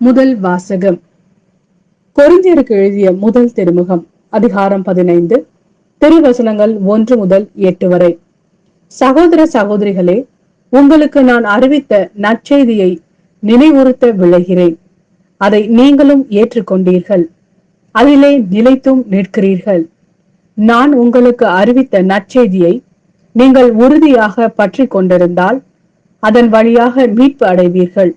முதல் வாசகம். கொரிந்தியருக்கு எழுதிய முதல் திருமுகம், அதிகாரம் 15, திருவசனங்கள் 1 முதல் 8 வரை. சகோதர சகோதரிகளே, உங்களுக்கு நான் அறிவித்த நற்செய்தியை நினைவுறுத்த விளைகிறேன். அதை நீங்களும் ஏற்றுக்கொண்டீர்கள், அதிலே நிலைத்தும் நிற்கிறீர்கள். நான் உங்களுக்கு அறிவித்த நற்செய்தியை நீங்கள் உறுதியாக பற்றி கொண்டிருந்தால் அதன் வழியாக மீட்பு அடைவீர்கள்.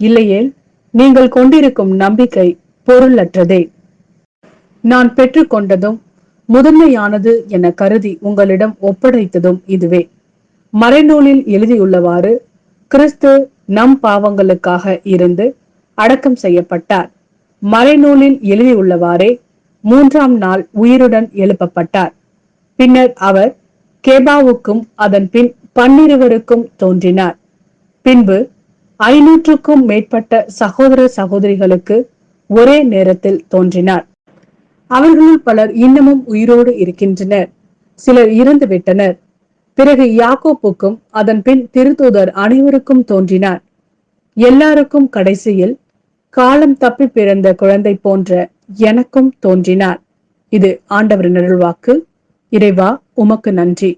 இல்லையேல் நீங்கள் கொண்டிருக்கும் நம்பிக்கை பொருளற்றதே. நான் பெற்றுக்கொண்டதும் முதன்மையானது என கருதி உங்களிடம் ஒப்படைத்ததும் இதுவே. மறைநூலில் எழுதியுள்ளவாறு, கிறிஸ்து நம் பாவங்களுக்காக இருந்து அடக்கம் செய்யப்பட்டார். மறைநூலில் எழுதியுள்ளவாறே 3ஆம் நாள் உயிருடன் எழுப்பப்பட்டார். பின்னர் அவர் கேபாவுக்கும் அதன் பின் 12 தோன்றினார். பின்பு 500க்கும் மேற்பட்ட சகோதர சகோதரிகளுக்கு ஒரே நேரத்தில் தோன்றினார். அவர்களுள் பலர் இன்னமும் உயிரோடு இருக்கின்றனர், சிலர் இறந்து விட்டனர். பிறகு யாக்கோப்புக்கும் அதன் பின் திருத்தூதர் அனைவருக்கும் தோன்றினார். எல்லாருக்கும் கடைசியில் காலம் தப்பி பிறந்த குழந்தை போன்ற எனக்கும் தோன்றினார். இது ஆண்டவரின் அருள்வாக்கு. இறைவா, உமக்கு நன்றி.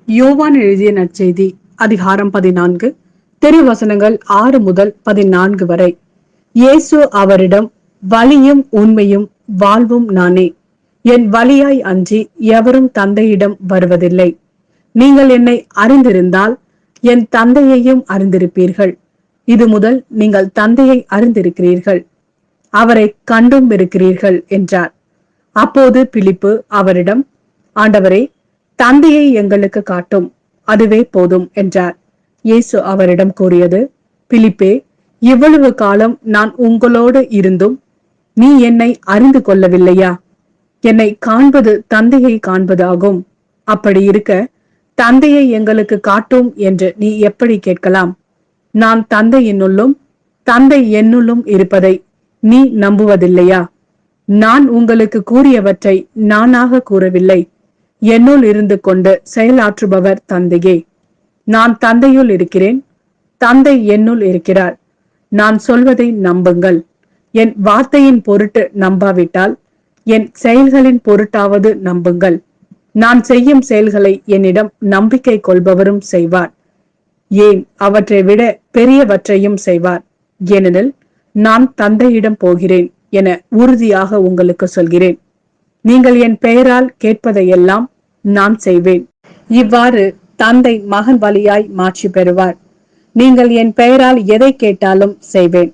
யோவான் எழுதிய நற்செய்தி, அதிகாரம் 14, திருவசனங்கள் 6 முதல் 14 வரை. இயேசு அவரிடம், வழியும் உண்மையும் வாழ்வும் நானே. என் வழியாய் அன்றி எவரும் தந்தையிடம் வருவதில்லை. நீங்கள் என்னை அறிந்திருந்தால் என் தந்தையையும் அறிந்திருப்பீர்கள். இது முதல் நீங்கள் தந்தையை அறிந்திருக்கிறீர்கள், அவரை கண்டும் இருக்கிறீர்கள் என்றார். அப்போது பிலிப்பு அவரிடம், ஆண்டவரே, தந்தையை எங்களுக்கு காட்டும், அதுவே போதும் என்றார். இயேசு அவரிடம் கூறியது, பிலிப்பே, இவ்வளவு காலம் நான் உங்களோடு இருந்தும் நீ என்னை அறிந்து கொள்ளவில்லையா? என்னை காண்பது தந்தையை காண்பதாகும். அப்படி இருக்க தந்தையை எங்களுக்கு காட்டும் என்று நீ எப்படி கேட்கலாம்? நான் தந்தை என்னுள்ளும் தந்தை என்னுள்ளும் இருப்பதை நீ நம்புவதில்லையா? நான் உங்களுக்கு கூறியவற்றை நானாக கூறவில்லை, என்னுள் இருந்து கொண்டு செயலாற்றுபவர் தந்தையே. நான் தந்தையுள் இருக்கிறேன், தந்தை என்னுள் இருக்கிறார். நான் சொல்வதை நம்புங்கள். என் வார்த்தையின் பொருட்டு நம்பாவிட்டால் என் செயல்களின் பொருட்டாவது நம்புங்கள். நான் செய்யும் செயல்களை என்னிடம் நம்பிக்கை கொள்பவரும் செய்வார், ஏன் அவற்றை விட பெரியவற்றையும் செய்வார். ஏனெனில் நான் தந்தையிடம் போகிறேன் என உறுதியாக உங்களுக்கு சொல்கிறேன். நீங்கள் என் பெயரால் கேட்பதையெல்லாம் நான் செய்வேன். இவ்வாறு தந்தை மகன் வழியாய் மாட்சி பெறுவார். நீங்கள் என் பெயரால் எதை கேட்டாலும் செய்வேன்.